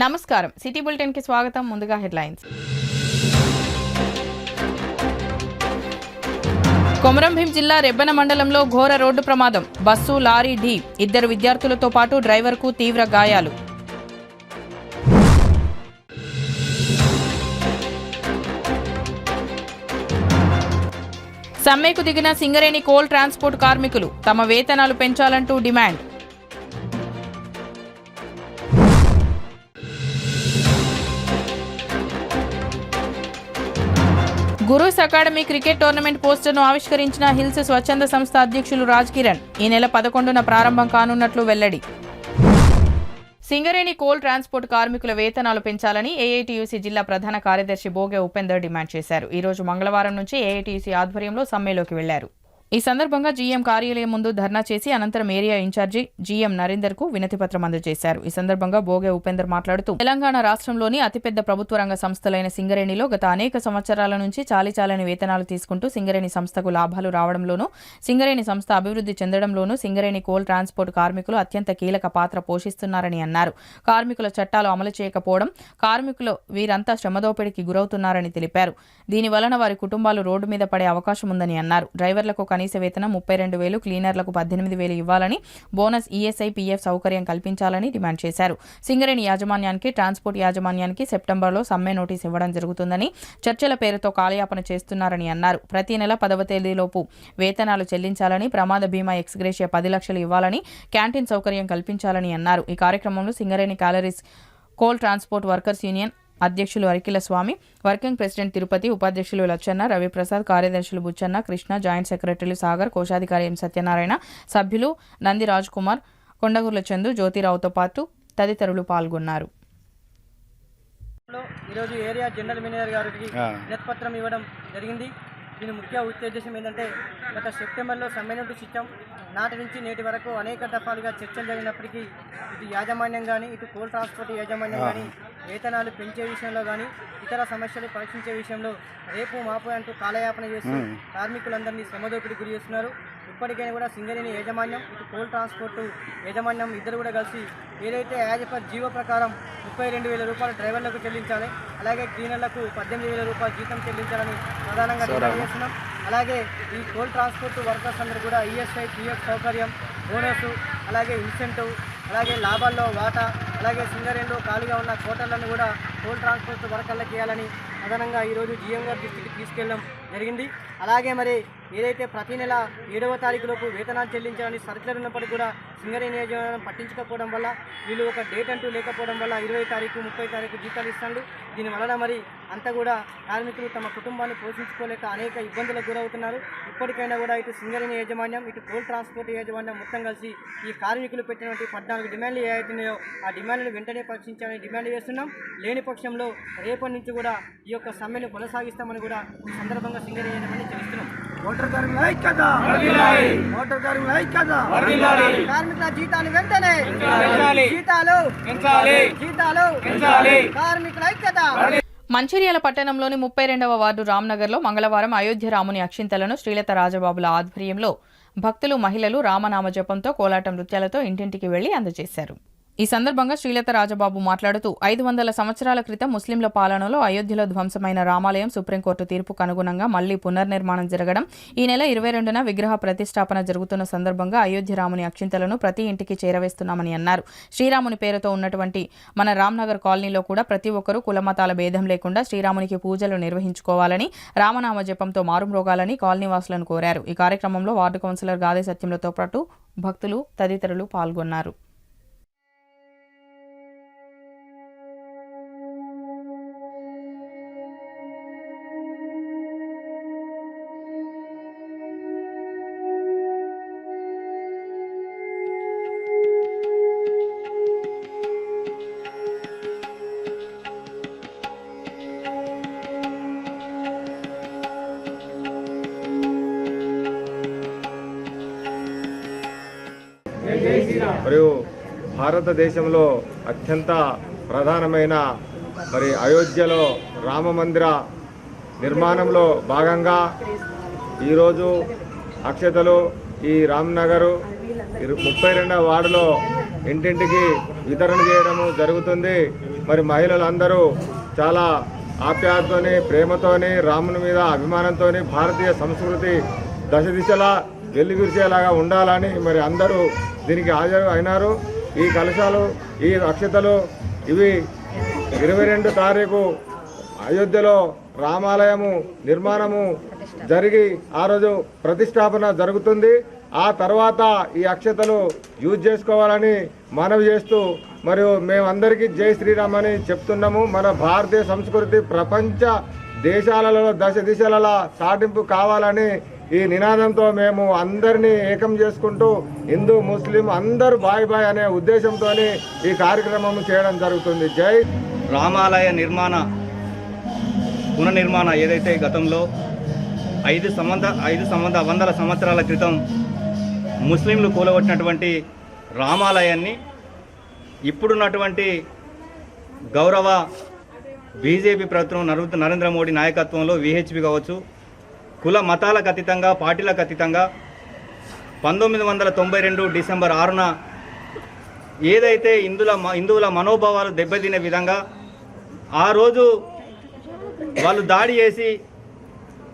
నమస్కారం city bulletin కి స్వాగతం. ముందుగా హెడ్లైన్స్. కొమరంభీం జిల్లా రెబ్బెన మండలంలో ఘోర రోడ్డు ప్రమాదం. బస్సు లారీ ఢీ. 2 విద్యార్థులతో పాటు డ్రైవర్కు తీవ్ర గాయాలు. సమ్మెకు దిగిన సింగరేణి కోల్ ట్రాన్స్పోర్ట్ కార్మికులు తమ వేతనాలు పెంచాలంటూ demand. Gurus academy cricket tournament పోస్టర్ను ఆవిష్కరించిన హిల్స్ స్వచ్ఛంద సంస్థ అధ్యక్షులు రాజ్ కిరణ్. ఈ నెల 11న ప్రారంభం కానున్నట్లు వెల్లడి. సింగరేణి కోల్ ట్రాన్స్పోర్ట్ కార్మికుల వేతనాలు పెంచాలని ఏఐటీయూసీ జిల్లా ప్రధాన కార్యదర్శి బోగే ఉపేందర్ డిమాండ్ చేశారు. ఈ రోజు మంగళవారం నుంచి ఏఐటీయూసీ ఆధ్వర్యంలో సమ్మెలోకి వెళ్లారు. ఈ సందర్భంగా జీఎం కార్యాలయం ముందు ధర్నా చేసి అనంతరం ఏరియా ఇన్ఛార్జి జీఎం నరేందర్ కు వినతిపత్రం అందజేశారు. ఈ సందర్భంగా బోగే ఉపేందర్ మాట్లాడుతూ తెలంగాణ రాష్ట్రంలోని అతిపెద్ద ప్రభుత్వ రంగ సంస్థలైన సింగరేణిలో గత అనేక సంవత్సరాల నుంచి చాలీచాలని వేతనాలు తీసుకుంటూ సింగరేణి సంస్థకు లాభాలు రావడంలోనూ సింగరేణి సంస్థ అభివృద్ధి చెందడంలోనూ సింగరేణి కోల్ ట్రాన్స్పోర్ట్ కార్మికులు అత్యంత కీలక పాత్ర పోషిస్తున్నారని అన్నారు. కార్మికుల చట్టాలు అమలు చేయకపోవడం, కార్మికులు వీరంతా శ్రమదోపిడికి గురవుతున్నారని తెలిపారు. దీనివలన వారి కుటుంబాలు రోడ్డు మీద పడే అవకాశం ఉందని అన్నారు. డ్రైవర్లకు కనీస వేతనం 32,000, క్లీనర్లకు 18,000 ఇవ్వాలని, బోనస్, ఈఎస్ఐ, పీఎఫ్ సౌకర్యం కల్పించాలని డిమాండ్ చేశారు. సింగరేణి యాజమాన్యానికి, ట్రాన్స్పోర్ట్ యాజమాన్యానికి సెప్టెంబర్లో సమ్మె నోటీస్ ఇవ్వడం జరుగుతుందని, చర్చల పేరుతో కాలయాపన చేస్తున్నారని అన్నారు. ప్రతి నెల 10వ తేదీలోపు వేతనాలు చెల్లించాలని, ప్రమాద బీమా ఎక్స్గ్రేషియా 10 లక్షలు ఇవ్వాలని, క్యాంటీన్ సౌకర్యం కల్పించాలని అన్నారు. ఈ కార్యక్రమంలో Singareni calories coal transport workers union అధ్యక్షులు అరికిల స్వామి, వర్కింగ్ ప్రెసిడెంట్ తిరుపతి, ఉపాధ్యక్షులు లచ్చన్న, రవిప్రసాద్, కార్యదర్శులు బుచ్చన్న, కృష్ణ, జాయింట్ సెక్రటరీలు సాగర్, కోశాధికారి ఎం సత్యనారాయణ, సభ్యులు నంది రాజ్ కుమార్, కొండగుర్ల చందు, జ్యోతిరావుతో పాటు తదితరులు పాల్గొన్నారు. ఈరోజు ఏరియా జనరల్ మేనేజర్ గారికి వినతిపత్రం ఇవ్వడం జరిగింది. దీని ముఖ్య ఉద్దేశం ఏంటంటే, గత సెప్టెంబర్లో సమ్మె నోటీస్ ఇచ్చాం. నాటి నుంచి నేటి వరకు అనేక దఫాలుగా చర్చలు జరిగినప్పటికీ ఇటు యాజమాన్యం కానీ, ఇటు కోల్ ట్రాన్స్పోర్ట్ యాజమాన్యం కానీ వేతనాలు పెంచే విషయంలో కానీ, ఇతర సమస్యలు పరీక్షించే విషయంలో రేపు మాపు అంటూ కాలయాపన చేస్తూ కార్మికులందరినీ శ్రమదోపిడికి గురి చేస్తున్నారు. ఇప్పటికైనా కూడా సింగరేణి యాజమాన్యం, ఇటు కోల్ ట్రాన్స్పోర్ట్ యాజమాన్యం ఇద్దరు కూడా కలిసి ఏదైతే యాజ్ పర్ జీవో ప్రకారం 32,000 రూపాయలు డ్రైవర్లకు చెల్లించాలి, అలాగే క్లీనర్లకు 18,000 రూపాయలు జీతం చెల్లించాలని ప్రధానంగా డిమాండ్ చేస్తున్నాం. అలాగే ఈ కోల్ ట్రాన్స్పోర్ట్ వర్కర్స్ అందరూ కూడా ఈఎస్ఐ, పీఎఫ్ సౌకర్యం, బోనస్, అలాగే ఇన్సెంటివ్, అలాగే లాభాల్లో వాటా, అలాగే సింగరేణిలో ఖాళీగా ఉన్న కోటర్లను కూడా కోల్ ట్రాన్స్పోర్ట్ వర్కర్లకు చేయాలని ప్రధానంగా ఈరోజు జీఎం గారి దృష్టికి తీసుకెళ్ళడం జరిగింది. అలాగే మరి ఏదైతే ప్రతి నెల 7వ తారీఖులోపు వేతనాలు చెల్లించాలని సర్క్యులర్ ఉన్నప్పటికీ కూడా సింగరేణి యాజమాన్యం పట్టించకపోవడం వల్ల, వీళ్ళు ఒక డేట్ అంటూ లేకపోవడం వల్ల 20 తారీఖు, 30 తారీఖు జీతాలు ఇస్తాడు. దీనివలన మరి అంతా కూడా కార్మికులు తమ కుటుంబాన్ని పోషించుకోలేక అనేక ఇబ్బందులకు గురవుతున్నారు. ఇప్పటికైనా కూడా ఇటు సింగరేణి యాజమాన్యం, ఇటు కోల్ ట్రాన్స్పోర్ట్ యాజమాన్యం మొత్తం కలిసి ఈ కార్మికులు పెట్టినటువంటి 14 డిమాండ్లు ఏవైతున్నాయో ఆ డిమాండ్లను వెంటనే పరిశీలించాలని డిమాండ్ చేస్తున్నాం. లేని పక్షంలో రేపటి నుంచి కూడా ఈ యొక్క సమ్మెను కొనసాగిస్తామని కూడా ఈ సందర్భంగా సింగరేణి యాజమాన్యం తెలుస్తున్నాం. కార్మికుల జీతాలు వెంటనే కార్మికుల ఐక్యత. మంచిర్యాల పట్టణంలోని 32వ వార్డు రామ్నగర్లో మంగళవారం అయోధ్య రాముని అక్షింతలను శ్రీలత రాజబాబుల ఆధ్వర్యంలో భక్తులు, మహిళలు రామనామ జపంతో, కోలాట నృత్యాలతో ఇంటింటికి వెళ్లి అందజేశారు. ఈ సందర్భంగా శ్రీలత రాజబాబు మాట్లాడుతూ 500 సంవత్సరాల క్రితం ముస్లింల పాలనలో అయోధ్యలో ధ్వంసమైన రామాలయం సుప్రీంకోర్టు తీర్పుకు అనుగుణంగా మళ్లీ పునర్నిర్మాణం జరగడం, ఈ నెల 22న విగ్రహ ప్రతిష్టాపన జరుగుతున్న సందర్భంగా అయోధ్య రాముని అక్షింతలను ప్రతి ఇంటికి చేరవేస్తున్నామని అన్నారు. శ్రీరాముని పేరుతో ఉన్నటువంటి మన రామ్నగర్ కాలనీలో కూడా ప్రతి ఒక్కరూ కులమతాల భేదం లేకుండా శ్రీరామునికి పూజలు నిర్వహించుకోవాలని, రామనామ జపంతో మారుమ్రోగాలని కాలనీవాసులను కోరారు. ఈ కార్యక్రమంలో వార్డు కౌన్సిలర్ గాదే సత్యంలతో పాటు భక్తులు తదితరులు పాల్గొన్నారు. మరియు భారతదేశంలో అత్యంత ప్రధానమైన అయోధ్యలో రామ మందిర నిర్మాణంలో భాగంగా ఈరోజు అక్షతలు ఈ రామ్నగర్ 32వ వార్డులో ఇంటింటికి వితరణ చేయడము జరుగుతుంది. మరి మహిళలందరూ చాలా ఆప్యాయతతోని ప్రేమతోని రాముని మీద అభిమానంతోని భారతీయ సంస్కృతి దశ దిశలా వెల్లివిరిచేలాగా ఉండాలని మరి అందరూ దీనికి హాజరు అయినారు. ఈ కలశాలు, ఈ అక్షతలు ఇవి 22 తారీఖు అయోధ్యలో రామాలయము నిర్మాణము జరిగి ఆ రోజు ప్రతిష్టాపన జరుగుతుంది. ఆ తర్వాత ఈ అక్షతలు యూజ్ చేసుకోవాలని మనవి చేస్తూ మరియు మేమందరికీ జై శ్రీరామ్ అని చెప్తున్నాము. మన భారతీయ సంస్కృతి ప్రపంచ దేశాలలో దశ దిశలలో చాటింపు కావాలని ఈ నినాదంతో మేము అందరినీ ఏకం చేసుకుంటూ హిందూ ముస్లిం అందరూ బాయ్ బాయ్ అనే ఉద్దేశంతో ఈ కార్యక్రమం చేయడం జరుగుతుంది. జై రామాలయ పునర్నిర్మాణ ఏదైతే గతంలో 500 సంవత్సరాల క్రితం ముస్లింలు కూలగొట్టినటువంటి రామాలయాన్ని ఇప్పుడున్నటువంటి గౌరవ బీజేపీ ప్రభుత్వం నరేంద్ర మోడీ నాయకత్వంలో విహెచ్పి కావచ్చు, కుల మతాలకు అతీతంగా పార్టీలకు అతీతంగా 1992 డిసెంబర్ 6న ఏదైతే హిందువుల మనోభావాలు దెబ్బతినే విధంగా ఆ రోజు వాళ్ళు దాడి చేసి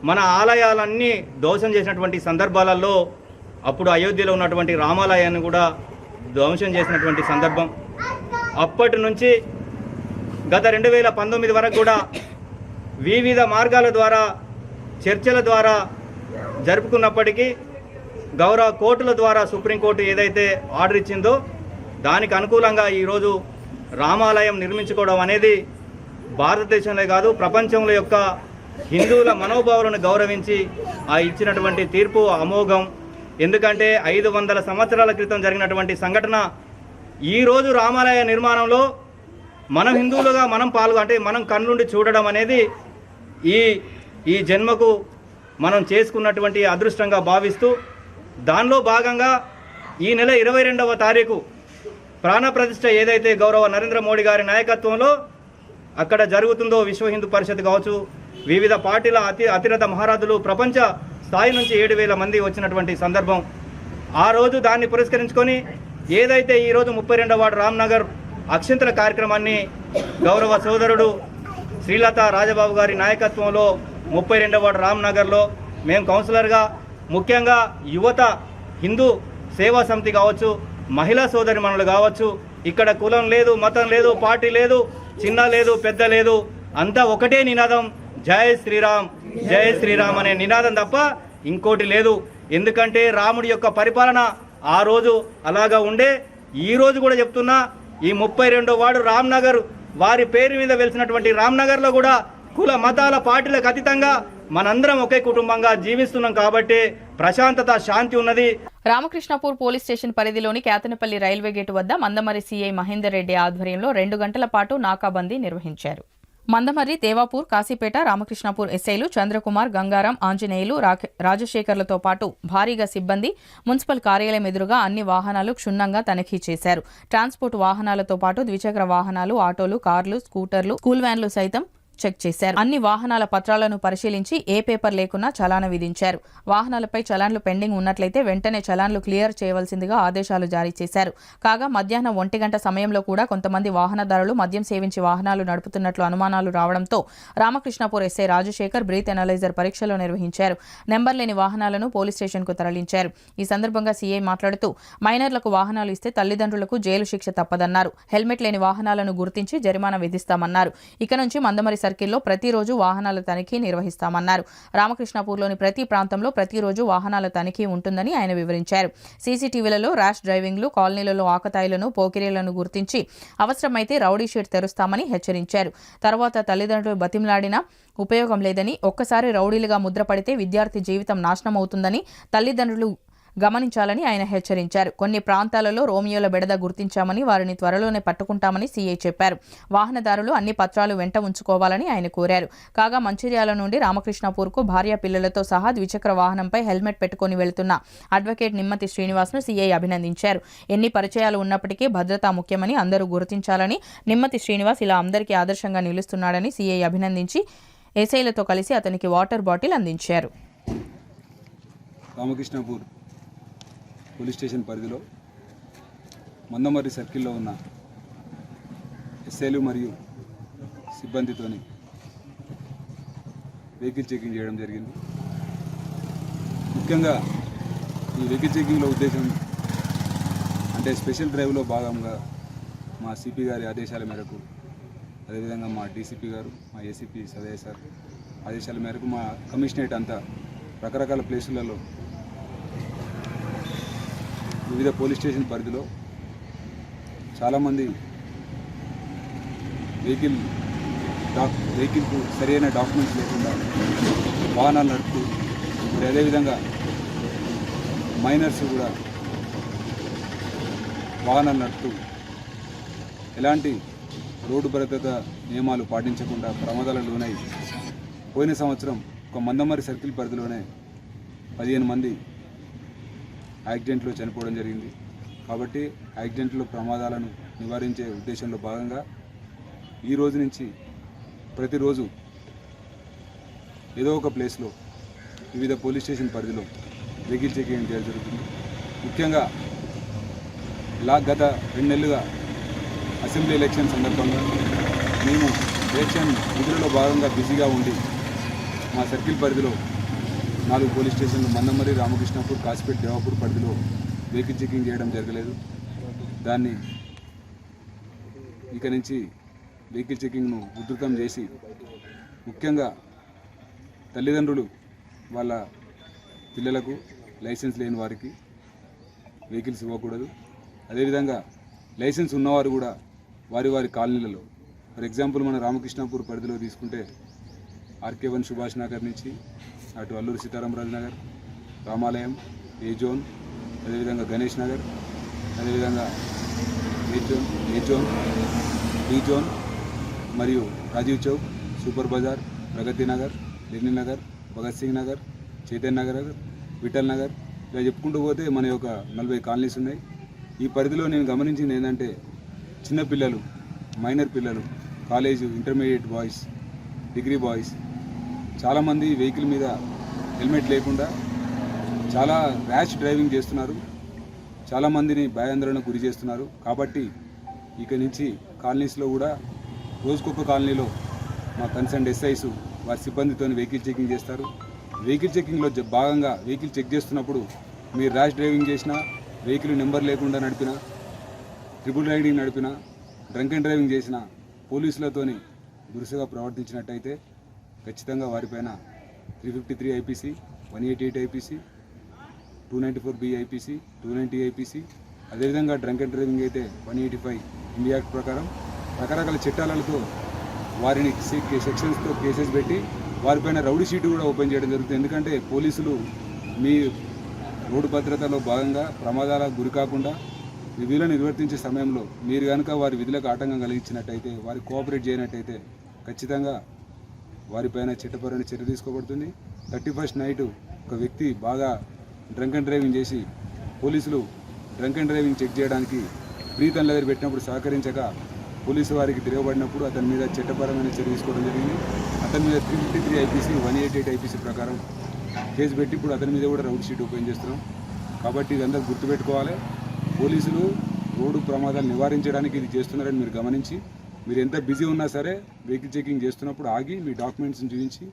మన ఆలయాలన్నీ ధ్వంసం చేసినటువంటి సందర్భాలలో అప్పుడు అయోధ్యలో ఉన్నటువంటి రామాలయాన్ని కూడా ధ్వంసం చేసినటువంటి సందర్భం. అప్పటి నుంచి గత 2019 వరకు కూడా వివిధ మార్గాల ద్వారా చర్చల ద్వారా జరుపుకున్నప్పటికీ గౌరవ కోర్టుల ద్వారా సుప్రీంకోర్టు ఏదైతే ఆర్డర్ ఇచ్చిందో దానికి అనుకూలంగా ఈరోజు రామాలయం నిర్మించుకోవడం అనేది భారతదేశంలో కాదు ప్రపంచంలో యొక్క హిందువుల మనోభావాలను గౌరవించి ఆ ఇచ్చినటువంటి తీర్పు అమోఘం. ఎందుకంటే 500 సంవత్సరాల క్రితం జరిగినటువంటి సంఘటన ఈరోజు రామాలయ నిర్మాణంలో మనం హిందువులుగా మనం కన్నుండి చూడడం అనేది ఈ జన్మకు మనం చేసుకున్నటువంటి అదృష్టంగా భావిస్తూ దానిలో భాగంగా ఈ నెల 22వ తారీఖు ప్రాణప్రతిష్ఠ ఏదైతే గౌరవ నరేంద్ర మోడీ గారి నాయకత్వంలో అక్కడ జరుగుతుందో విశ్వ హిందూ పరిషత్ కావచ్చు, వివిధ పార్టీల అతిరథ మహారాజులు ప్రపంచ స్థాయి నుంచి 7,000 మంది వచ్చినటువంటి సందర్భం. ఆ రోజు దాన్ని పురస్కరించుకొని ఏదైతే ఈరోజు 32వ వార్డు రామ్నగర్ అక్షంతల కార్యక్రమాన్ని గౌరవ సోదరుడు శ్రీలత రాజబాబు గారి నాయకత్వంలో 32వ వార్డు రామ్నగర్లో మేము కౌన్సిలర్గా ముఖ్యంగా యువత హిందూ సేవా సమితి కావచ్చు, మహిళా సోదరిమణులు కావచ్చు, ఇక్కడ కులం లేదు, మతం లేదు, పార్టీ లేదు, చిన్న లేదు, పెద్ద లేదు, అంతా ఒకటే నినాదం జై శ్రీరామ్ జై శ్రీరామ్ అనే నినాదం తప్ప ఇంకోటి లేదు. ఎందుకంటే రాముడి యొక్క పరిపాలన ఆ రోజు అలాగా ఉండే. ఈ రోజు కూడా చెప్తున్నా ఈ 32వ వార్డు రామ్నగర్ వారి పేరు మీద వెలిసినటువంటి రామ్నగర్లో కూడా కుల మతాల పార్టీలకు అతీతంగా మనందరం ఒకే కుటుంబంగా జీవిస్తున్నాం కాబట్టి ప్రశాంతత శాంతి ఉన్నది. రామకృష్ణపూర్ పోలీస్ స్టేషన్ పరిధిలోని కేతనపల్లి రైల్వే గేటు వద్ద మందమర్రి సీఐ మహేందర్ రెడ్డి ఆధ్వర్యంలో 2 గంటల పాటు నాకాబందీ నిర్వహించారు. మందమర్రి, దేవాపూర్, కాశీపేట, రామకృష్ణపూర్ ఎస్ఐలు చంద్రకుమార్, గంగారాం, ఆంజనేయులు, రాజశేఖర్లతో పాటు భారీగా సిబ్బంది మున్సిపల్ కార్యాలయం ఎదురుగా అన్ని వాహనాలు క్షుణ్ణంగా తనిఖీ చేశారు. ట్రాన్స్పోర్ట్ వాహనాలతో పాటు ద్విచక్ర వాహనాలు, ఆటోలు, కార్లు, స్కూటర్లు, స్కూల్ వ్యాన్లు సైతం చెక్ చేశారు. అన్ని వాహనాల పత్రాలను పరిశీలించి ఏ పేపర్ లేకున్నా చలాన విధించారు. వాహనాలపై చలాన్లు పెండింగ్ ఉన్నట్లయితే వెంటనే చలాన్లు క్లియర్ చేయవలసిందిగా ఆదేశాలు జారీ చేశారు. కాగా మధ్యాహ్నం 1 గంట సమయంలో కూడా కొంతమంది వాహనదారులు మద్యం సేవించి వాహనాలు నడుపుతున్నట్లు అనుమానాలు రావడంతో Ramakrishnapur SI Rajasekhar breath analyser పరీక్షలు నిర్వహించారు. నెంబర్ లేని వాహనాలను పోలీస్ స్టేషన్కు తరలించారు. ఈ సందర్భంగా సీఐ మాట్లాడుతూ మైనర్లకు వాహనాలు ఇస్తే తల్లిదండ్రులకు జైలు శిక్ష తప్పదన్నారు. హెల్మెట్ లేని వాహనాలను గుర్తించి జరిమానా విధిస్తామన్నారు. ఇక నుంచి మందమరి సర్కిల్లో ప్రతిరోజు వాహనాల తనిఖీ నిర్వహిస్తామన్నారు. రామకృష్ణపూర్లోని ప్రతి ప్రాంతంలో ప్రతిరోజు వాహనాల తనిఖీ ఉంటుందని ఆయన వివరించారు. సీసీటీవీలలో ర్యాష్ డ్రైవింగ్లు, కాలనీలలో ఆకతాయిలను, పోకిరీలను గుర్తించి అవసరమైతే రౌడీ షీట్ తెరుస్తామని హెచ్చరించారు. తర్వాత తల్లిదండ్రులు బతిమలాడినా ఉపయోగం లేదని, ఒక్కసారి రౌడీలుగా ముద్రపడితే విద్యార్థి జీవితం నాశనమవుతుందని తల్లిదండ్రులు గమనించాలని ఆయన హెచ్చరించారు. కొన్ని ప్రాంతాలలో రోమియోల బెడద గుర్తించామని, వారిని త్వరలోనే పట్టుకుంటామని సీఐ చెప్పారు. వాహనదారులు అన్ని పత్రాలు వెంట ఉంచుకోవాలని ఆయన కోరారు. కాగా మంచిర్యాల నుండి రామకృష్ణపూర్కు భార్య పిల్లలతో సహా ద్విచక్ర వాహనంపై హెల్మెట్ పెట్టుకుని వెళుతున్న అడ్వకేట్ నిమ్మతి శ్రీనివాస్ను సీఐ అభినందించారు. ఎన్ని పరిచయాలు ఉన్నప్పటికీ భద్రత ముఖ్యమని అందరూ గుర్తించాలని, నిమ్మతి శ్రీనివాస్ ఇలా అందరికీ ఆదర్శంగా నిలుస్తున్నాడని సీఐ అభినందించి ఎస్ఐలతో కలిసి అతనికి వాటర్ బాటిల్ అందించారు. రామకృష్ణపూర్ పోలీస్ స్టేషన్ పరిధిలో మందమర్రి సర్కిల్లో ఉన్న ఎస్ఐలు మరియు సిబ్బందితోని వెహికల్ చెకింగ్ చేయడం జరిగింది. ముఖ్యంగా ఈ వెహికల్ చెకింగ్లో ఉద్దేశం అంటే స్పెషల్ డ్రైవ్లో భాగంగా మా సిపి గారి ఆదేశాల మేరకు, అదేవిధంగా మా డీసీపీ గారు, మా ఏసీపీ సదయ్య సార్ ఆదేశాల మేరకు మా కమిషనరేట్ అంతా రకరకాల ప్లేసులలో వివిధ పోలీస్ స్టేషన్ పరిధిలో చాలామంది వెహికల్కు సరైన డాక్యుమెంట్స్ లేకుండా వాహనాలు నడుపుతూ, మరి అదేవిధంగా మైనర్స్ కూడా వాహనాలు నడుపుతూ ఎలాంటి రోడ్డు భద్రత నియమాలు పాటించకుండా ప్రమాదాలకు లోనై పోయిన సంవత్సరం ఒక మందమరి సర్కిల్ పరిధిలోనే 15 మంది యాక్సిడెంట్లో చనిపోవడం జరిగింది. కాబట్టి యాక్సిడెంట్లో ప్రమాదాలను నివారించే ఉద్దేశంలో భాగంగా ఈ రోజు నుంచి ప్రతిరోజు ఏదో ఒక ప్లేస్లో వివిధ పోలీస్ స్టేషన్ పరిధిలో వెహికల్ చెకింగ్ చేయడం జరుగుతుంది. ముఖ్యంగా గత 2 నెలలుగా అసెంబ్లీ ఎలక్షన్ సందర్భంగా మేము ఎలక్షన్ విధులలో భాగంగా బిజీగా ఉండి మా సర్కిల్ పరిధిలో 4 పోలీస్ స్టేషన్లు మందమరి, రామకృష్ణాపూర్, కాసిపేట్, దేవాపూర్ పరిధిలో వెహికల్ చెకింగ్ చేయడం జరగలేదు. దాన్ని ఇక నుంచి వెహికల్ చెకింగ్ను ఉధృతం చేసి ముఖ్యంగా తల్లిదండ్రులు వాళ్ళ పిల్లలకు లైసెన్స్ లేని వారికి వెహికల్స్ ఇవ్వకూడదు. అదేవిధంగా లైసెన్స్ ఉన్నవారు కూడా వారి కాలనీలలో, ఫర్ ఎగ్జాంపుల్ మన రామకృష్ణాపూర్ పరిధిలో తీసుకుంటే ఆర్కే1 సుభాష్ నగర్ నుంచి అటు అల్లూరి సీతారామరాజు నగర్, రామాలయం, ఏ జోన్, అదేవిధంగా గణేష్ నగర్, అదేవిధంగా ఏ జోన్, డి జోన్ మరియు రాజీవ్ చౌక్, సూపర్ బజార్, ప్రగతి నగర్, లెనిన్ నగర్, భగత్ సింగ్ నగర్, చైతన్య నగర్, విఠల్ నగర్, ఇలా చెప్పుకుంటూ పోతే మన యొక్క 40 కాలనీస్ ఉన్నాయి. ఈ పరిధిలో నేను గమనించింది ఏంటంటే చిన్నపిల్లలు, మైనర్ పిల్లలు, college, intermediate boys, degree boys చాలామంది వెహికల్ మీద హెల్మెట్ లేకుండా చాలా ర్యాష్ డ్రైవింగ్ చేస్తున్నారు. చాలామందిని భయాందోళనకు గురి చేస్తున్నారు. కాబట్టి ఇక నుంచి కాలనీస్లో కూడా రోజుకొక కాలనీలో మా కన్సర్న్ ఎస్ఐస్ వారి సిబ్బందితో వెహికల్ చెకింగ్ చేస్తారు. వెహికల్ చెకింగ్లో భాగంగా వెహికల్ చెక్ చేస్తున్నప్పుడు మీరు ర్యాష్ డ్రైవింగ్ చేసినా, వెహికల్ నెంబర్ లేకుండా నడిపినా, ట్రిపుల్ రైడింగ్ నడిపినా, డ్రంక్ అండ్ డ్రైవింగ్ చేసినా, పోలీసులతోని దురుసుగా ప్రవర్తించినట్టయితే ఖచ్చితంగా వారిపైన 353 IPC, 188 IPC, 294B IPC, 290 IPC, అదేవిధంగా డ్రంక్ అండ్ డ్రైవింగ్ అయితే 185 ఇండియా యాక్ట్ ప్రకారం రకరకాల చట్టాలతో వారిని సెక్షన్స్తో కేసెస్ పెట్టి వారిపైన రౌడీ షీట్ కూడా ఓపెన్ చేయడం జరుగుతుంది. ఎందుకంటే పోలీసులు మీ రోడ్డు భద్రతలో భాగంగా ప్రమాదాలకు గురి కాకుండా విధులను నిర్వర్తించే సమయంలో మీరు కనుక వారి విధులకు ఆటంకం కలిగించినట్టయితే, వారి కోఆపరేట్ చేయనట్టయితే ఖచ్చితంగా వారిపైన చట్టపరమైన చర్య తీసుకోబడుతుంది. 31st నైట్ ఒక వ్యక్తి బాగా డ్రంక్ అండ్ డ్రైవింగ్ చేసి పోలీసులు డ్రంక్ అండ్ డ్రైవింగ్ చెక్ చేయడానికి ప్రీతన్ దగ్గర పెట్టినప్పుడు సహకరించక పోలీసు వారికి తిరగబడినప్పుడు అతని మీద చట్టపరమైన చర్య తీసుకోవడం జరిగింది. అతని మీద 353 ఐపీసీ, 188 ఐపీసీ ప్రకారం కేసు పెట్టి ఇప్పుడు అతని మీద కూడా రౌడ్ షీట్ ఓపెన్ చేస్తున్నాం. కాబట్టి ఇదంతా గుర్తుపెట్టుకోవాలి. పోలీసులు రోడ్డు ప్రమాదాలు నివారించడానికి ఇది చేస్తున్నారని మీరు గమనించి, మీరు ఎంత బిజీ ఉన్నా సరే వెహికల్ చెకింగ్ చేస్తున్నప్పుడు ఆగి మీ డాక్యుమెంట్స్ని చూపించి,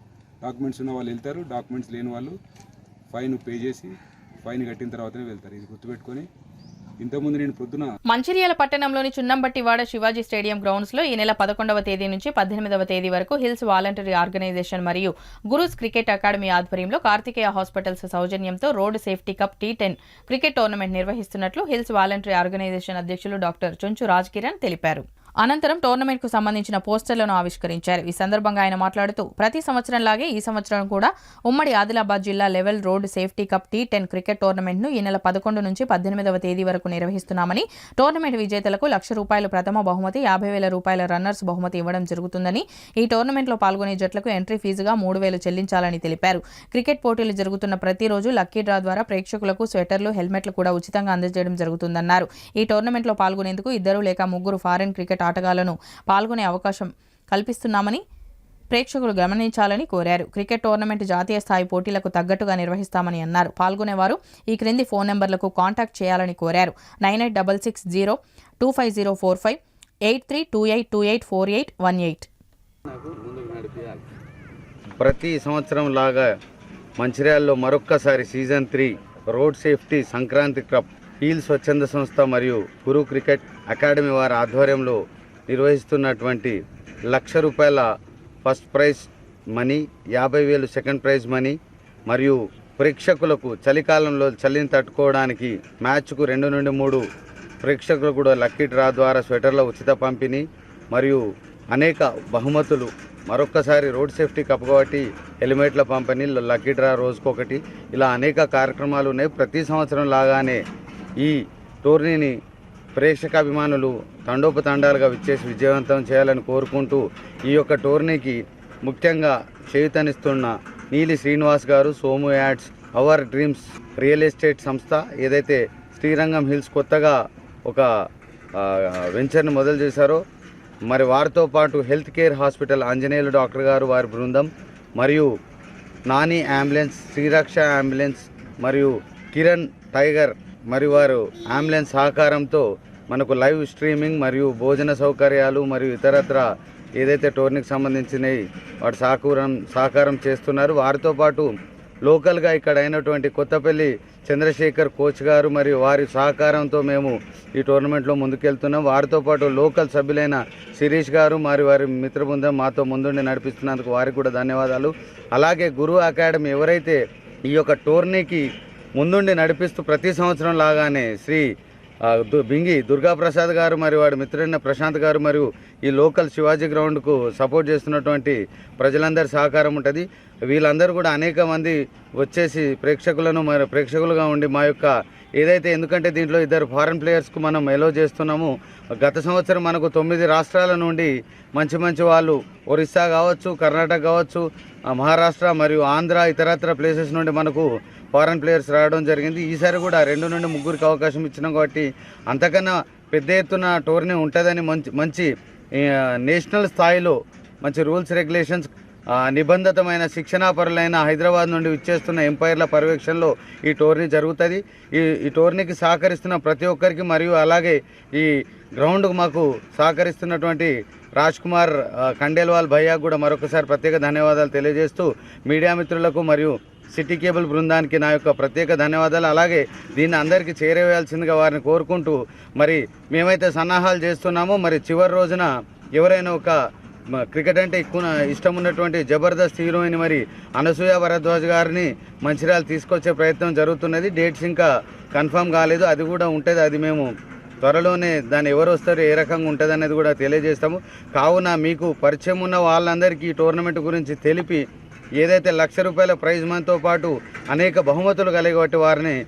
డాక్యుమెంట్స్ ఉన్న వాళ్ళు వెళ్తారు, డాక్యుమెంట్స్ లేని వాళ్ళు ఫైన్ పే చేసి ఫైన్ కట్టిన తర్వాతనే వెళ్తారు. ఇది గుర్తుపెట్టుకొని ఇంతకుముందు నేను పొద్దున మంచిర్యాల పట్టణంలోని చున్నంబట్టివాడ శివాజీ స్టేడియం గ్రౌండ్స్ లో ఈ నెల 11వ తేదీ నుంచి 18వ తేదీ వరకు హిల్స్ వాలంటరీ ఆర్గనైజేషన్ మరియు గురూస్ క్రికెట్ అకాడమీ ఆధ్వర్యంలో కార్తికేయ హాస్పిటల్స్ సౌజన్యంతో road safety cup T10 cricket tournament నిర్వహిస్తున్నట్లు హిల్స్ వాలంటరీ ఆర్గనైజేషన్ అధ్యక్షులు డాక్టర్ చుంచు రాజ్ కిరణ్ తెలిపారు. అనంతరం టోర్నమెంట్ కు సంబంధించిన పోస్టర్లను ఆవిష్కరించారు. ఈ సందర్భంగా ఆయన మాట్లాడుతూ ప్రతి సంవత్సరంలాగే ఈ సంవత్సరం కూడా ఉమ్మడి ఆదిలాబాద్ జిల్లా level road safety cup T10 cricket tournament ను ఈ నెల 11 నుంచి 18వ తేదీ వరకు నిర్వహిస్తున్నామని, టోర్నమెంట్ విజేతలకు ₹1,00,000 ప్రథమ బహుమతి, ₹50,000 రన్నర్స్ బహుమతి ఇవ్వడం జరుగుతుందని, ఈ టోర్నమెంట్ లో పాల్గొనే జట్లకు ఎంట్రీ ఫీజుగా ₹3,000 చెల్లించాలని తెలిపారు. క్రికెట్ పోటీలు జరుగుతున్న ప్రతిరోజు లక్కీ డ్రా ద్వారా ప్రేక్షకులకు స్వెటర్లు, హెల్మెట్లు కూడా ఉచితంగా అందజేయడం జరుగుతుందన్నారు. ఈ టోర్నమెంట్ లో పాల్గొనేందుకు 2 లేక 3 ఫారెన్ క్రికెట్ ఆటగాళ్లను పాల్గొనే అవకాశం కల్పిస్తున్నామని ప్రేక్షకులు గమనించాలని కోరారు. క్రికెట్ టోర్నమెంట్ జాతీయ స్థాయి పోటీలకు తగ్గట్టుగా నిర్వహిస్తామని అన్నారు. పాల్గొనేవారు ఈ క్రింది ఫోన్ నెంబర్లకు కాంటాక్ట్ చేయాలని కోరారు. 9866025045, 8328284818. ప్రతి సంవత్సరం లాగా మంచిర్యాలలో మరొక్కసారి season 3 road safety Sankranti cup Heal స్వచ్ఛంద సంస్థ మరియు గురు క్రికెట్ అకాడమీ వారి ఆధ్వర్యంలో నిర్వహిస్తున్నటువంటి ₹1,00,000 first prize money, 50,000 second prize money మరియు ప్రేక్షకులకు చలికాలంలో చలిని తట్టుకోవడానికి మ్యాచ్కు 2 నుండి 3 ప్రేక్షకులు కూడా లక్కీ డ్రా ద్వారా స్వెటర్ల ఉచిత పంపిణీ మరియు అనేక బహుమతులు. మరొక్కసారి రోడ్ సేఫ్టీ కప్ కాబట్టి హెల్మెట్ల పంపిణీ, లక్కీ డ్రా రోజుకొకటి, ఇలా అనేక కార్యక్రమాలు ఉన్నాయి. ప్రతి సంవత్సరం లాగానే ఈ టోర్నీని ప్రేక్షకాభిమానులు తండోపతండాలుగా విచ్చేసి విజయవంతం చేయాలని కోరుకుంటూ ఈ యొక్క టోర్నీకి ముఖ్యంగా చేయూతనిస్తున్న నీలి శ్రీనివాస్ గారు, Somu ads, hour dreams real estate సంస్థ ఏదైతే శ్రీరంగం హిల్స్ కొత్తగా ఒక వెంచర్ని మొదలు చేశారో మరి వారితో పాటు health care hospital Anjaneyulu doctor గారు, వారి బృందం మరియు నాని అంబులెన్స్, శ్రీరక్ష అంబులెన్స్ మరియు కిరణ్ టైగర్ మరియు వారు అంబులెన్స్ సహకారంతో మనకు లైవ్ స్ట్రీమింగ్ మరియు భోజన సౌకర్యాలు మరియు ఇతరత్ర ఏదైతే టోర్నీకి సంబంధించినవి వాటి సహకారం చేస్తున్నారు. వారితో పాటు లోకల్గా ఇక్కడ అయినటువంటి కొత్తపల్లి చంద్రశేఖర్ కోచ్ గారు మరియు వారి సహకారంతో మేము ఈ టోర్నమెంట్లో ముందుకెళ్తున్నాం. వారితో పాటు లోకల్ సభ్యులైన శిరీష్ గారు మరియు వారి మిత్ర బృందం మాతో ముందుండి నడిపిస్తున్నందుకు వారికి కూడా ధన్యవాదాలు. అలాగే గురు అకాడమీ ఎవరైతే ఈ యొక్క టోర్నీకి ముందుండి నడిపిస్తూ ప్రతి సంవత్సరం లాగానే శ్రీ బింగి దుర్గాప్రసాద్ గారు మరియు వాడి మిత్రుడైన ప్రశాంత్ గారు మరియు ఈ లోకల్ శివాజీ గ్రౌండ్కు సపోర్ట్ చేస్తున్నటువంటి ప్రజలందరి సహకారం ఉంటుంది. వీళ్ళందరూ కూడా అనేక మంది వచ్చేసి ప్రేక్షకులుగా ఉండి మా యొక్క ఏదైతే, ఎందుకంటే దీంట్లో 2 ఫారెన్ ప్లేయర్స్కు మనం ఎలో చేస్తున్నాము. గత సంవత్సరం మనకు 9 రాష్ట్రాల నుండి మంచి వాళ్ళు ఒరిస్సా కావచ్చు, కర్ణాటక కావచ్చు, మహారాష్ట్ర మరియు ఆంధ్ర ఇతరత్ర ప్లేసెస్ నుండి మనకు ఫారెన్ ప్లేయర్స్ రావడం జరిగింది. ఈసారి కూడా 2 నుండి 3కి అవకాశం ఇచ్చినాం కాబట్టి అంతకన్నా పెద్ద ఎత్తున టోర్నీ ఉంటుందని మంచి నేషనల్ స్థాయిలో మంచి రూల్స్ రెగ్యులేషన్స్ నిబంధితమైన శిక్షణాపరులైన హైదరాబాద్ నుండి విచ్చేస్తున్న ఎంపైర్ల పర్యవేక్షణలో ఈ టోర్నీ జరుగుతుంది. ఈ టోర్నీకి సహకరిస్తున్న ప్రతి ఒక్కరికి మరియు అలాగే ఈ గ్రౌండ్కు మాకు సహకరిస్తున్నటువంటి రాజ్ కుమార్ ఖండేల్వాల్ భయ్యా కూడా మరొకసారి ప్రత్యేక ధన్యవాదాలు తెలియజేస్తూ మీడియా మిత్రులకు మరియు సిటీ కేబుల్ బృందానికి నా యొక్క ప్రత్యేక ధన్యవాదాలు. అలాగే దీన్ని అందరికీ చేరవేయాల్సిందిగా వారిని కోరుకుంటూ మరి మేమైతే సన్నాహాలు చేస్తున్నామో మరి చివరి రోజున ఎవరైనా ఒక క్రికెట్ అంటే ఎక్కువ ఇష్టం ఉన్నటువంటి జబర్దస్త్ హీరోయిన్ మరి అనసూయ భరద్వాజ్ గారిని మంచిర్యాల తీసుకొచ్చే ప్రయత్నం జరుగుతున్నది. డేట్స్ ఇంకా కన్ఫర్మ్ కాలేదు, అది కూడా ఉంటుంది. అది మేము త్వరలోనే దాన్ని ఎవరు వస్తారు, ఏ రకంగా ఉంటుంది అనేది కూడా తెలియజేస్తాము. కావున మీకు పరిచయం ఉన్న వాళ్ళందరికీ ఈ టోర్నమెంట్ గురించి తెలిపి ఏదైతే ₹1,00,000 ప్రైజ్ మనీతో పాటు అనేక బహుమతులు కలిగి వారిని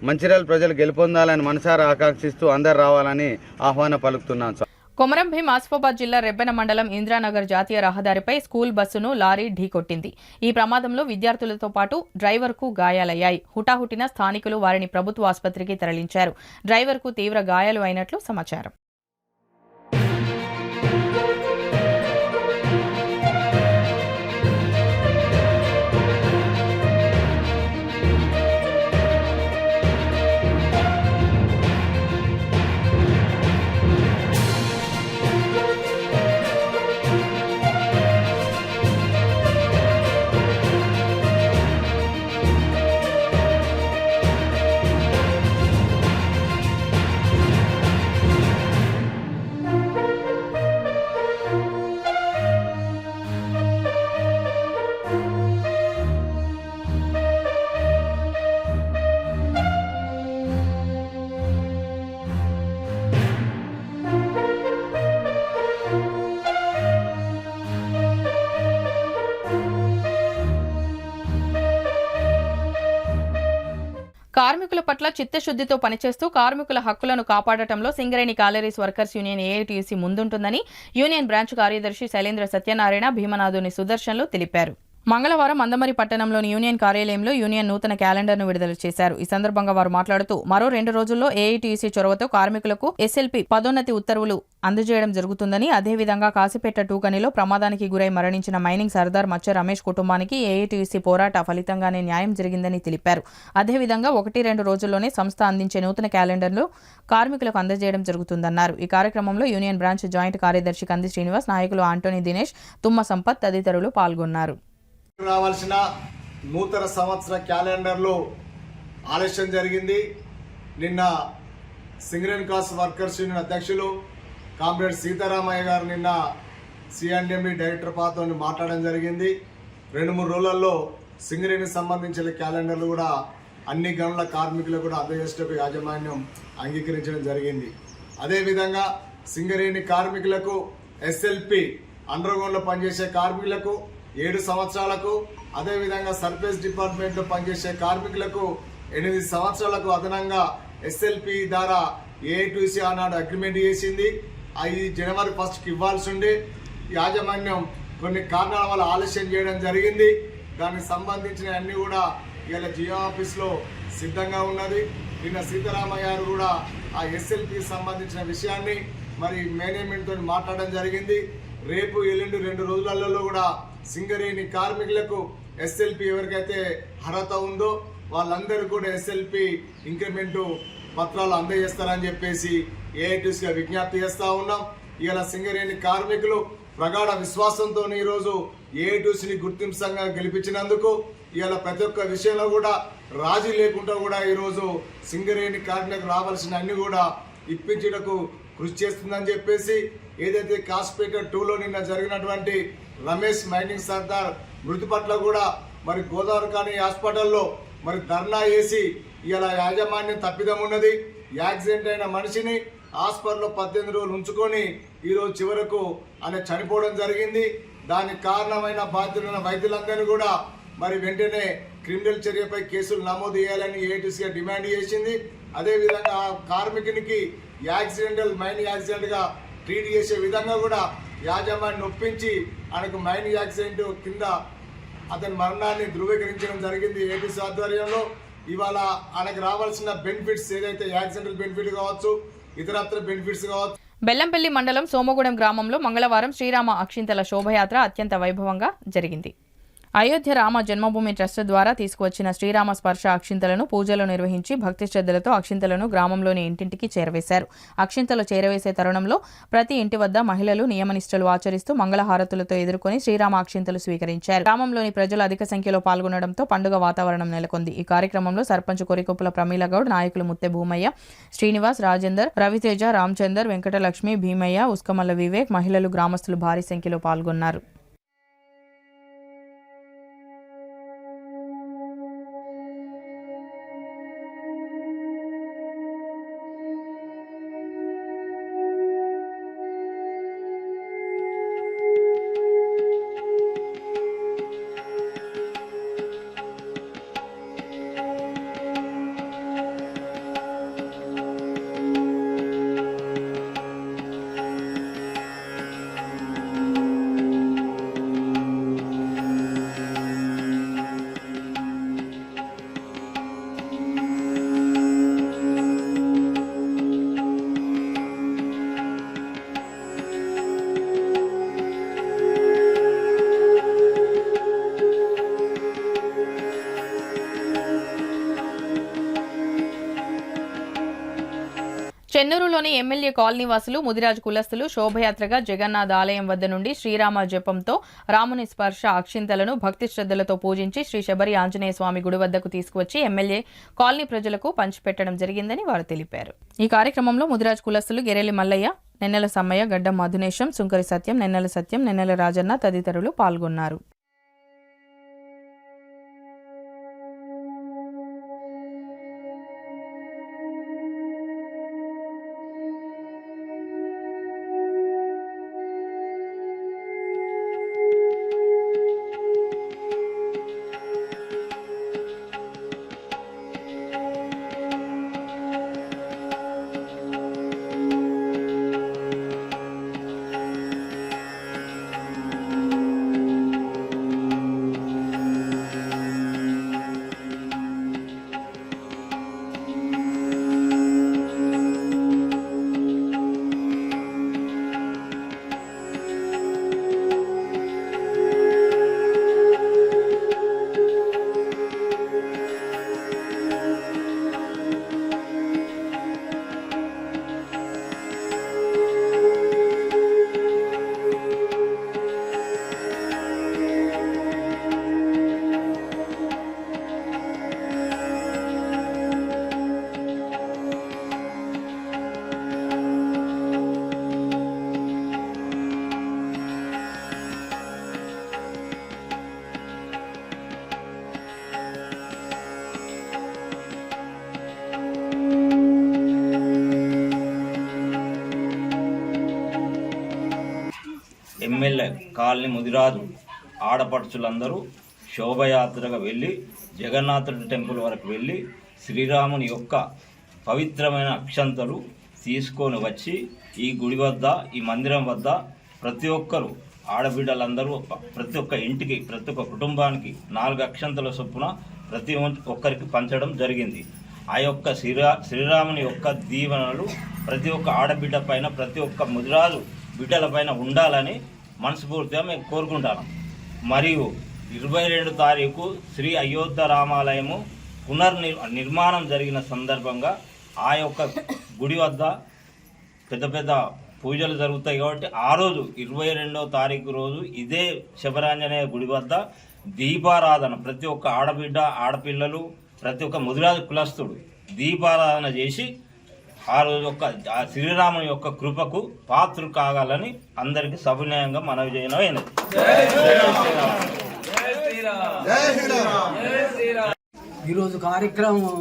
మంచిర్యాల ప్రజలు గెలుపొందాలని మనసారా ఆకాంక్షిస్తూ అందరు రావాలని ఆహ్వానం పలుకుతున్నాను. కొమరం భీం ఆసిఫాబాద్ జిల్లా రెబ్బెన మండలం ఇంద్రానగర్ జాతీయ రహదారిపై స్కూల్ బస్సును లారీ ఢీకొట్టింది. ఈ ప్రమాదంలో విద్యార్థులతో పాటు డ్రైవర్కు గాయాలయ్యాయి. హుటాహుటిన స్థానికులు వారిని ప్రభుత్వ ఆసుపత్రికి తరలించారు. డ్రైవర్కు తీవ్ర గాయాలు అయినట్లు సమాచారం. కార్మికుల పట్ల చిత్తశుద్ధితో పనిచేస్తూ కార్మికుల హక్కులను కాపాడటంలో Singareni collieries workers union AITUC ముందుంటుందని యూనియన్ బ్రాంచ్ కార్యదర్శి శైలేంద్ర సత్యనారాయణ, భీమనాథుని సుదర్శన్లు తెలిపారు. మంగళవారం మందమరి పట్టణంలోని యూనియన్ కార్యాలయంలో యూనియన్ నూతన క్యాలెండర్ను విడుదల చేశారు. ఈ సందర్భంగా వారు మాట్లాడుతూ మరో 2 రోజుల్లో ఏఐటీయూసీ చొరవతో కార్మికులకు ఎస్ఎల్పీ పదోన్నతి ఉత్తర్వులు అందజేయడం జరుగుతుందని, అదేవిధంగా కాసిపేట టూకనిలో ప్రమాదానికి గురై మరణించిన మైనింగ్ సర్దార్ మచ్చ రమేష్ కుటుంబానికి ఏఐటీయూసీ పోరాట ఫలితంగానే న్యాయం జరిగిందని తెలిపారు. అదేవిధంగా 1-2 రోజుల్లోనే సంస్థ అందించే నూతన క్యాలెండర్ను కార్మికులకు అందజేయడం జరుగుతుందన్నారు. ఈ కార్యక్రమంలో యూనియన్ బ్రాంచ్ జాయింట్ కార్యదర్శి కంది శ్రీనివాస్, నాయకులు ఆంటోనీ దినేష్, తుమ్మ సంపత్ తదితరులు పాల్గొన్నారు. రావాల్సిన నూతన సంవత్సర క్యాలెండర్లో ఆలస్యం జరిగింది. నిన్న సింగరేణి కాస్ట్ వర్కర్స్ యూనియన్ అధ్యక్షులు కామ్రేడ్ సీతారామయ్య గారు నిన్న సిఎండి డైరెక్టర్ పాతో మాట్లాడడం జరిగింది. 2-3 రోజులలో సింగరేణికి సంబంధించిన క్యాలెండర్లు కూడా అన్ని గనుల కార్మికులు కూడా అందజేసేటకు యాజమాన్యం అంగీకరించడం జరిగింది. అదేవిధంగా సింగరేణి కార్మికులకు ఎస్ఎల్పి అండర్గ్రౌండ్లో పనిచేసే కార్మికులకు 7 సంవత్సరాలకు, అదేవిధంగా సర్ఫేస్ డిపార్ట్మెంట్లో పనిచేసే కార్మికులకు 8 సంవత్సరాలకు అదనంగా ఎస్ఎల్పి ద్వారా ఏఐటీయూసీ ఆనాడు అగ్రిమెంట్ చేసింది. అది జనవరి 1కి ఇవ్వాల్సి ఉండి యాజమాన్యం కొన్ని కారణాల వల్ల ఆలస్యం చేయడం జరిగింది. దానికి సంబంధించిన అన్ని కూడా ఇలా జియో ఆఫీస్లో సిద్ధంగా ఉన్నది. నిన్న సీతారామయ్య గారు కూడా ఆ ఎస్ఎల్పికి సంబంధించిన విషయాన్ని మరి మేనేజ్మెంట్తో మాట్లాడడం జరిగింది. రేపు ఎల్లుండి 2 రోజులలో కూడా సింగరేణి కార్మికులకు ఎస్ఎల్పి ఎవరికైతే అర్హత ఉందో వాళ్ళందరూ కూడా ఎస్ఎల్పి ఇంక్రిమెంటు పత్రాలు అందజేస్తారని చెప్పేసి ఏఐటీయూసీగా విజ్ఞప్తి చేస్తూ ఉన్నాం. ఇలా సింగరేణి కార్మికులు ప్రగాఢ విశ్వాసంతో ఈరోజు ఏఐటీయూసీని గుర్తింపుగా గెలిపించినందుకు ఇలా ప్రతి ఒక్క విషయంలో కూడా రాజీ లేకుండా కూడా ఈరోజు సింగరేణి కార్మికులకు రావాల్సిన అన్ని కూడా ఇప్పించడానికి కృషి చేస్తుందని చెప్పేసి ఏదైతే కాస్పేట 2లో నిన్న జరిగినటువంటి రమేష్ మైనింగ్ సర్దార్ మృతి పట్ల కూడా మరి గోదావరి కానీ హాస్పిటల్లో మరి ధర్నా చేసి ఇలా యాజమాన్యం తప్పిదం ఉన్నది. యాక్సిడెంట్ అయిన మనిషిని హాస్పిటల్లో 18 రోజులు ఉంచుకొని ఈరోజు చివరకు ఆయన చనిపోవడం జరిగింది. దానికి కారణమైన బాధ్యులైన వైద్యులందరినీ కూడా మరి వెంటనే క్రిమినల్ చర్యపై కేసులు నమోదు చేయాలని ఏఐటీసీగా డిమాండ్ చేసింది. అదేవిధంగా ఆ కార్మికునికి మైన్ యాక్సిడెంట్గా ట్రీట్ చేసే విధంగా కూడా యాజమాన్యం ఒప్పించి ఆయనకు మైన్ యాక్సిడెంట్ కింద అతని మరణాన్ని ధృవీకరించడం జరిగింది ఏఐటీసీ ఆధ్వర్యంలో. ఇవాళ ఆయనకు రావాల్సిన బెనిఫిట్స్ ఏదైతే యాక్సిడెంటల్ బెనిఫిట్ కావచ్చు, ఇతరత్ర బెనిఫిట్స్ కావచ్చు. బెల్లంపల్లి మండలం సోమగూడెం గ్రామంలో మంగళవారం శ్రీరామ అక్షింతల శోభయాత్ర అత్యంత వైభవంగా జరిగింది. అయోధ్య రామ జన్మభూమి ట్రస్ట్ ద్వారా తీసుకువచ్చిన శ్రీరామ స్పర్శ అక్షింతలను పూజలు నిర్వహించి భక్తి శ్రద్ధలతో అక్షింతలను గ్రామంలోని ఇంటింటికి చేరవేశారు. అక్షింతలు చేరవేసే తరుణంలో ప్రతి ఇంటి వద్ద మహిళలు నియమనిష్టలు ఆచరిస్తూ మంగళహారతులతో ఎదుర్కొని శ్రీరామ అక్షింతలు స్వీకరించారు. గ్రామంలోని ప్రజలు అధిక సంఖ్యలో పాల్గొనడంతో పండుగ వాతావరణం నెలకొంది. ఈ కార్యక్రమంలో సర్పంచ్ కొరికొప్పుల ప్రమీలగౌడ్, నాయకులు ముత్తె భూమయ్య, శ్రీనివాస్, రాజేందర్, రవితేజ, రామచందర్, వెంకటలక్ష్మి, భీమయ్య, ఉస్కమల్ల వివేక్, మహిళలు, గ్రామస్తులు భారీ సంఖ్యలో పాల్గొన్నారు. చెన్నూరులోని ఎమ్మెల్యే కాలనీ వాసులు, ముదిరాజు కులస్తులు శోభయాత్రగా జగన్నాథ్ ఆలయం వద్ద నుండి శ్రీరామ జపంతో రాముని స్పర్శ అక్షింతలను భక్తి శ్రద్ధలతో పూజించి శ్రీ శబరి ఆంజనేయ స్వామి గుడి వద్దకు తీసుకువచ్చి ఎమ్మెల్యే కాలనీ ప్రజలకు పంచిపెట్టడం జరిగిందని వారు తెలిపారు. ఈ కార్యక్రమంలో ముదిరాజు కులస్తులు గెరెల్లి మల్లయ్య, నెన్నెల సమ్మయ్య, గడ్డం మధునేశం, సుంకరి సత్యం, నెన్నెల సత్యం, నెన్నెల రాజన్న తదితరులు పాల్గొన్నారు. ఎమ్మెల్యే కాలనీ ముదిరాజు ఆడపడుచులందరూ శోభయాత్రగా వెళ్ళి జగన్నాథుడి టెంపుల్ వరకు వెళ్ళి శ్రీరాముని యొక్క పవిత్రమైన అక్షంతలు తీసుకొని వచ్చి ఈ గుడి వద్ద ఈ మందిరం వద్ద ప్రతి ఒక్కరు ఆడబిడ్డలందరూ ప్రతి ఒక్క ఇంటికి ప్రతి ఒక్క కుటుంబానికి 4 అక్షంతల చొప్పున ప్రతి ఒక్కరికి పంచడం జరిగింది. ఆ యొక్క శ్రీరాముని యొక్క దీవెనలు ప్రతి ఒక్క ఆడబిడ్డ పైన ప్రతి ఒక్క ముదిరాజు బిడ్డల పైన ఉండాలని మనస్ఫూర్తిగా మేము కోరుకుంటాను. మరియు 22 తారీఖు శ్రీ అయోధ్య రామాలయము నిర్మాణం జరిగిన సందర్భంగా ఆ యొక్క గుడి వద్ద పెద్ద పెద్ద పూజలు జరుగుతాయి కాబట్టి ఆ రోజు 22వ తారీఖు రోజు ఇదే శబరాంజనేయ గుడి వద్ద దీపారాధన ప్రతి ఒక్క ఆడబిడ్డ ఆడపిల్లలు ప్రతి ఒక్క ముదిరాజు కులస్తుడు దీపారాధన చేసి ఆ రోజు ఆ శ్రీరాముని యొక్క కృపకు పాత్రలు కాగాలని అందరికీ సవినయంగా మనవి చేయడం. ఈరోజు కార్యక్రమం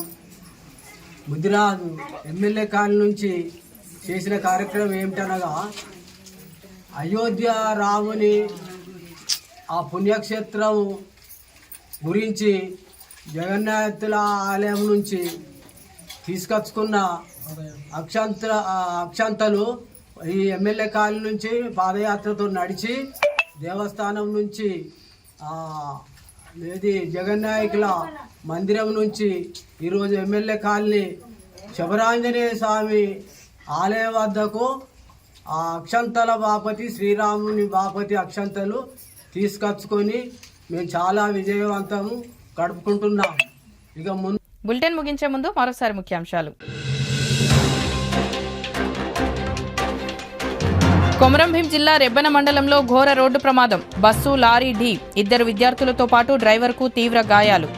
ముదిరాజు ఎమ్మెల్యే కాలనీ నుంచి చేసిన కార్యక్రమం ఏమిటనగా అయోధ్య రాముని ఆ పుణ్యక్షేత్రం గురించి జగన్నాథుల ఆలయం నుంచి తీసుకొచ్చుకున్న అక్షంతలు ఈ ఎమ్మెల్యే కాలనీ నుంచి పాదయాత్రతో నడిచి దేవస్థానం నుంచి ఇది జగన్నాయకుల మందిరం నుంచి ఈరోజు ఎమ్మెల్యే కాలనీ శబరాంజనేయ స్వామి ఆలయం వద్దకు ఆ అక్షంతల బాపతి శ్రీరాముని బాపతి అక్షంతలు తీసుకొచ్చుకొని మేము చాలా విజయవంతం గడుపుకుంటున్నాం. ఇక ముందు బులెటిన్ ముగించే ముందు మరోసారి ముఖ్యాంశాలు. కొమరంభీం జిల్లా రెబ్బెన మండలంలో ఘోర రోడ్డు ప్రమాదం. బస్సు లారీ ఢీ. 2 విద్యార్థులతో పాటు డ్రైవర్కు తీవ్ర గాయాలు.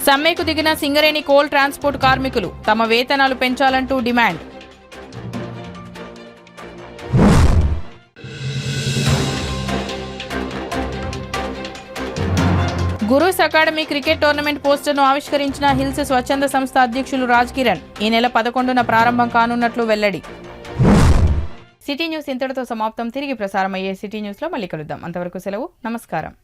సమ్మెకు దిగిన సింగరేణి కోల్ ట్రాన్స్పోర్ట్ కార్మికులు తమ వేతనాలు పెంచాలంటూ demand. Gurus academy cricket tournament పోస్టర్ను ఆవిష్కరించిన హిల్స్ స్వచ్ఛంద సంస్థ అధ్యక్షులు రాజ్ కిరణ్. ఈ నెల 11న ప్రారంభం కానున్నట్లు వెల్లడి. సిటీ న్యూస్ ఇంతటితో సమాప్తం. తిరిగి ప్రసారమయ్యే సిటీ న్యూస్లో మళ్ళీ కలుద్దాం. అంతవరకు సెలవు. నమస్కారం.